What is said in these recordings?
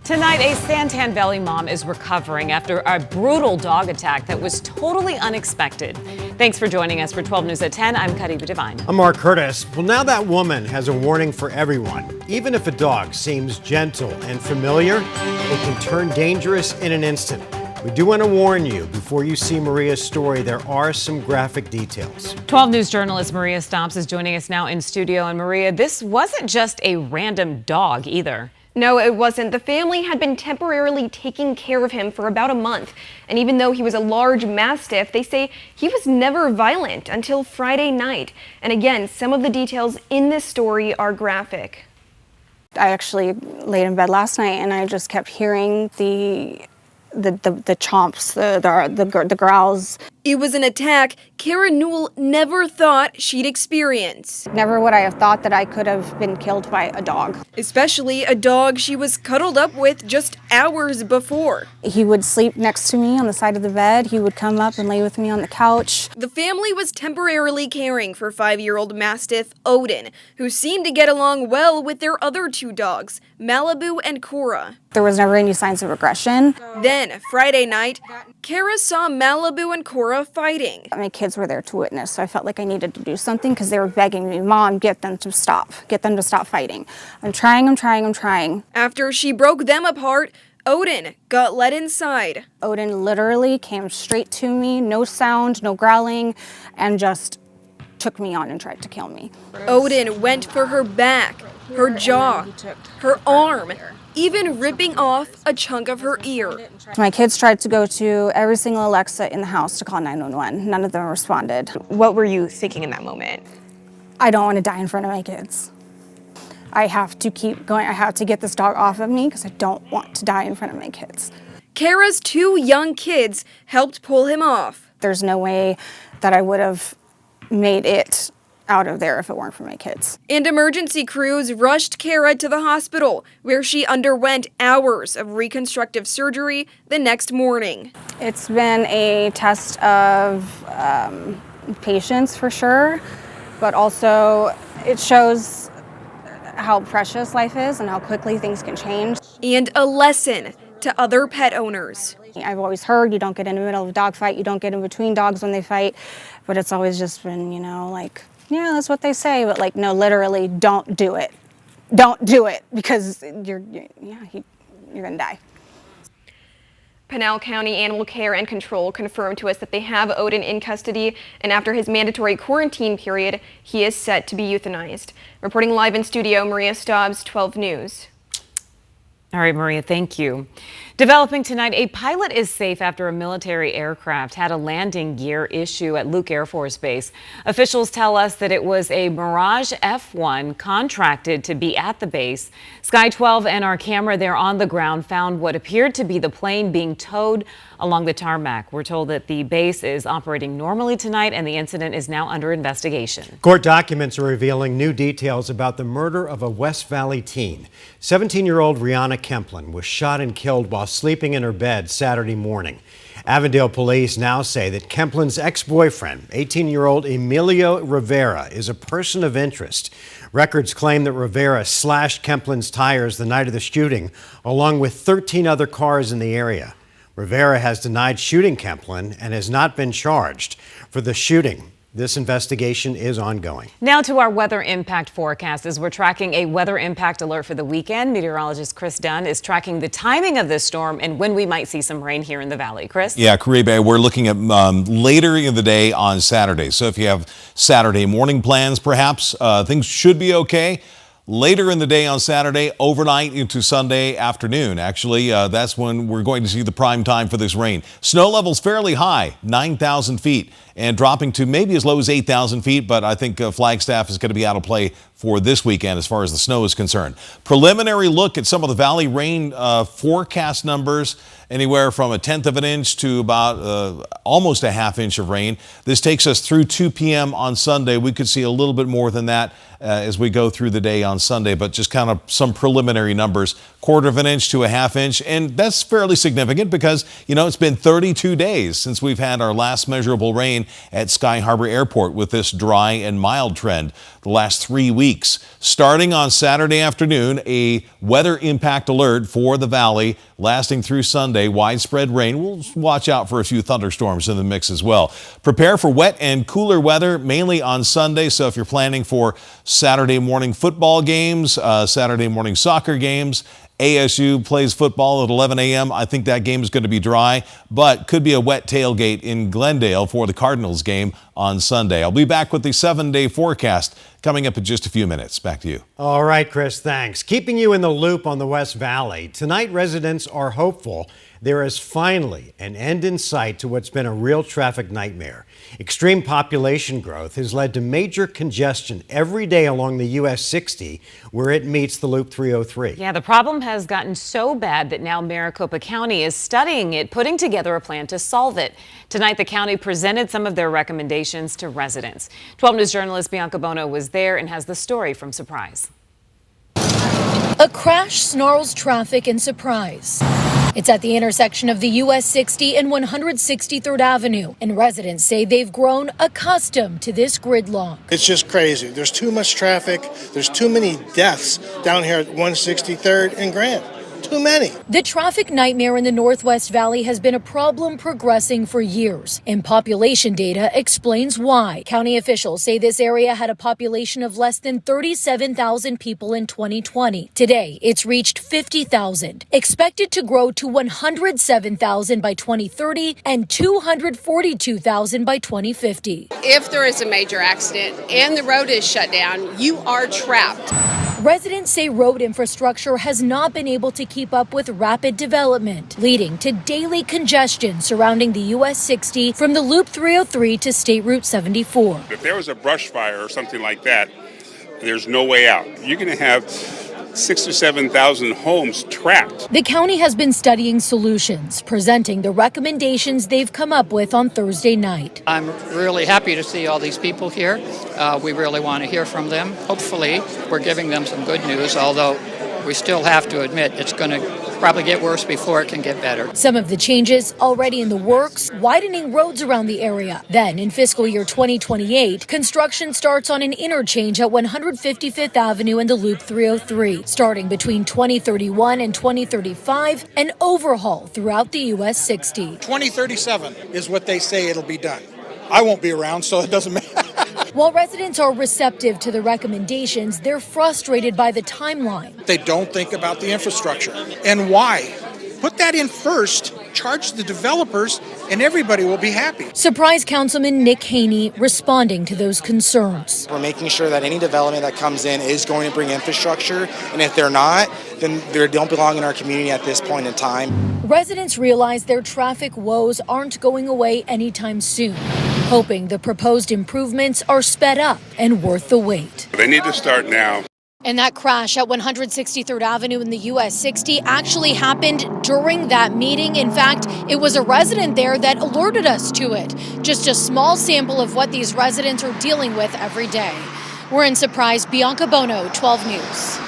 Tonight, a Santan Valley mom is recovering after a brutal dog attack that was totally unexpected. Thanks for joining us for 12 News at 10. I'm Kariba Devine. I'm Mark Curtis. Well, now that woman has a warning for everyone. Even if a dog seems gentle and familiar, it can turn dangerous in an instant. We do want to warn you, before you see Maria's story, there are some graphic details. 12 News journalist Maria Stomps is joining us now in studio. And Maria, this wasn't just a random dog either. No, it wasn't. The family had been temporarily taking care of him for about a month. And even though he was a large mastiff, they say he was never violent until Friday night. And again, some of the details in this story are graphic. I actually laid in bed last night and I just kept hearing the chomps, the growls. It was an attack Kara Newell never thought she'd experience. Never would I have thought that I could have been killed by a dog. Especially a dog she was cuddled up with just hours before. He would sleep next to me on the side of the bed. He would come up and lay with me on the couch. The family was temporarily caring for 5-year-old Mastiff Odin, who seemed to get along well with their other two dogs, Malibu and Cora. There was never any signs of aggression. Then, Friday night, Kara saw Malibu and Cora fighting. My kids were there to witness, so I felt like I needed to do something because they were begging me, Mom, get them to stop fighting. I'm trying. After she broke them apart, Odin got let inside. Odin literally came straight to me, no sound, no growling, and just took me on and tried to kill me. Odin went for her back, her jaw, her arm, even ripping off a chunk of her ear. My kids tried to go to every single Alexa in the house to call 911. None of them responded. What were you thinking in that moment? I don't want to die in front of my kids. I have to keep going. I have to get this dog off of me because I don't want to die in front of my kids. Kara's two young kids helped pull him off. There's no way that I would have made it out of there if it weren't for my kids. And emergency crews rushed Kara to the hospital, where she underwent hours of reconstructive surgery the next morning. It's been a test of patience for sure, but also it shows how precious life is and how quickly things can change. And a lesson to other pet owners. I've always heard you don't get in the middle of a dog fight, you don't get in between dogs when they fight, but it's always just been, like, yeah, that's what they say, but like, no, literally, don't do it. Don't do it because you're gonna die. Pinal County Animal Care and Control confirmed to us that they have Odin in custody, and after his mandatory quarantine period, he is set to be euthanized. Reporting live in studio, Maria Stobbs, 12 News. All right, Maria, thank you. Developing tonight, a pilot is safe after a military aircraft had a landing gear issue at Luke Air Force Base. Officials tell us that it was a Mirage F1 contracted to be at the base. Sky 12 and our camera there on the ground found what appeared to be the plane being towed along the tarmac. We're told that the base is operating normally tonight and the incident is now under investigation. Court documents are revealing new details about the murder of a West Valley teen. 17-year-old Rihanna Kemplin was shot and killed while sleeping in her bed Saturday morning. Avondale police now say that Kemplin's ex-boyfriend, 18-year-old Emilio Rivera, is a person of interest. Records claim that Rivera slashed Kemplin's tires the night of the shooting, along with 13 other cars in the area. Rivera has denied shooting Kemplin and has not been charged for the shooting. This investigation is ongoing. Now to our weather impact forecast. As we're tracking a weather impact alert for the weekend, meteorologist Chris Dunn is tracking the timing of this storm and when we might see some rain here in the valley. Chris? Yeah, Kariba, we're looking at later in the day on Saturday. So if you have Saturday morning plans, perhaps things should be okay. Later in the day on Saturday, overnight into Sunday afternoon. Actually, that's when we're going to see the prime time for this rain. Snow levels fairly high, 9,000 feet, and dropping to maybe as low as 8,000 feet. But I think Flagstaff is going to be out of play for this weekend as far as the snow is concerned. Preliminary look at some of the valley rain forecast numbers. Anywhere from 1/10 of an inch to about almost a 1/2 inch of rain. This takes us through 2 p.m. on Sunday. We could see a little bit more than that as we go through the day on Sunday, but just kind of some preliminary numbers, 1/4 inch to a 1/2 inch. And that's fairly significant because, it's been 32 days since we've had our last measurable rain at Sky Harbor Airport with this dry and mild trend the last 3 weeks. Starting on Saturday afternoon, a weather impact alert for the valley lasting through Sunday. Widespread rain. We'll watch out for a few thunderstorms in the mix as well. Prepare for wet and cooler weather mainly on Sunday. So if you're planning for Saturday morning football games, Saturday morning soccer games, ASU plays football at 11 a.m. I think that game is going to be dry, but could be a wet tailgate in Glendale for the Cardinals game on Sunday. I'll be back with the 7-day forecast coming up in just a few minutes. Back to you. All right, Chris, thanks. Keeping you in the loop on the West Valley. Tonight, residents are hopeful there is finally an end in sight to what's been a real traffic nightmare. Extreme population growth has led to major congestion every day along the US 60 where it meets the Loop 303. Yeah, the problem has gotten so bad that now Maricopa County is studying it, putting together a plan to solve it. Tonight, the county presented some of their recommendations to residents. 12 News journalist Bianca Bono was there and has the story from Surprise. A crash snarls traffic in Surprise. It's at the intersection of the US 60 and 163rd Avenue, and residents say they've grown accustomed to this gridlock. It's just crazy. There's too much traffic. There's too many deaths down here at 163rd and Grant. Too many. The traffic nightmare in the Northwest Valley has been a problem progressing for years, and population data explains why. County officials say this area had a population of less than 37,000 people in 2020. Today, it's reached 50,000, expected to grow to 107,000 by 2030 and 242,000 by 2050. If there is a major accident and the road is shut down, you are trapped. Residents say road infrastructure has not been able to keep up with rapid development, leading to daily congestion surrounding the US 60 from the Loop 303 to State Route 74. If there was a brush fire or something like that, there's no way out. You're going to have 6,000 or 7,000 homes trapped. The county has been studying solutions, presenting the recommendations they've come up with on Thursday night. I'm really happy to see all these people here. We really want to hear from them. Hopefully, we're giving them some good news, although we still have to admit it's going to probably get worse before it can get better. Some of the changes already in the works, widening roads around the area. Then in fiscal year 2028, construction starts on an interchange at 155th Avenue and the Loop 303. Starting between 2031 and 2035, an overhaul throughout the US 60. 2037 is what they say it'll be done. I won't be around, so it doesn't matter. While residents are receptive to the recommendations, they're frustrated by the timeline. They don't think about the infrastructure. And why? Put that in first, charge the developers, and everybody will be happy. Surprise Councilman Nick Haney responding to those concerns. We're making sure that any development that comes in is going to bring infrastructure, and if they're not, then they don't belong in our community at this point in time. Residents realize their traffic woes aren't going away anytime soon, hoping the proposed improvements are sped up and worth the wait. They need to start now. And that crash at 163rd Avenue in the US 60 actually happened during that meeting. In fact, it was a resident there that alerted us to it. Just a small sample of what these residents are dealing with every day. We're in Surprise. Bianca Bono, 12 News.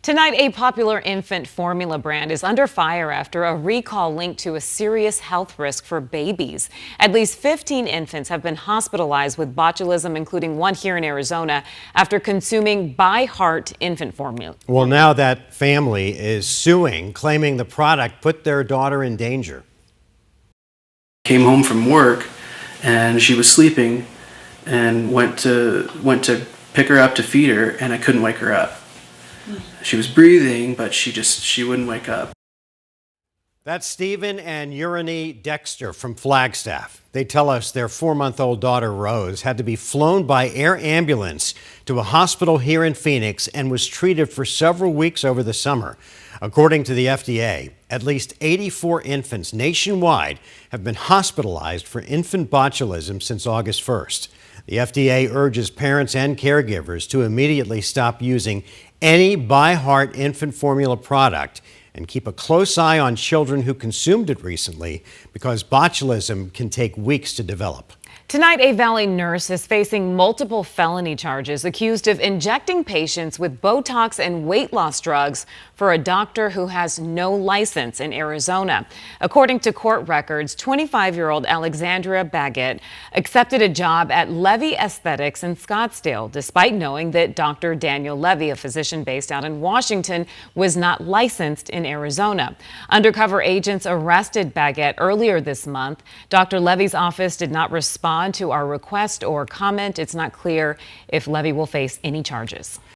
Tonight, a popular infant formula brand is under fire after a recall linked to a serious health risk for babies. At least 15 infants have been hospitalized with botulism, including one here in Arizona, after consuming By Heart infant formula. Well, now that family is suing, claiming the product put their daughter in danger. Came home from work and she was sleeping and went to pick her up to feed her, and I couldn't wake her up. She was breathing, but she wouldn't wake up. That's Stephen and Uranie Dexter from Flagstaff. They tell us their 4-month-old daughter, Rose, had to be flown by air ambulance to a hospital here in Phoenix and was treated for several weeks over the summer. According to the FDA, at least 84 infants nationwide have been hospitalized for infant botulism since August 1st. The FDA urges parents and caregivers to immediately stop using any By Heart infant formula product and keep a close eye on children who consumed it recently because botulism can take weeks to develop. Tonight, a Valley nurse is facing multiple felony charges, accused of injecting patients with Botox and weight loss drugs for a doctor who has no license in Arizona. According to court records, 25-year-old Alexandria Baggett accepted a job at Levy Aesthetics in Scottsdale, despite knowing that Dr. Daniel Levy, a physician based out in Washington, was not licensed in Arizona. Undercover agents arrested Baggett earlier this month. Dr. Levy's office did not respond to our request or comment. It's not clear if Levy will face any charges.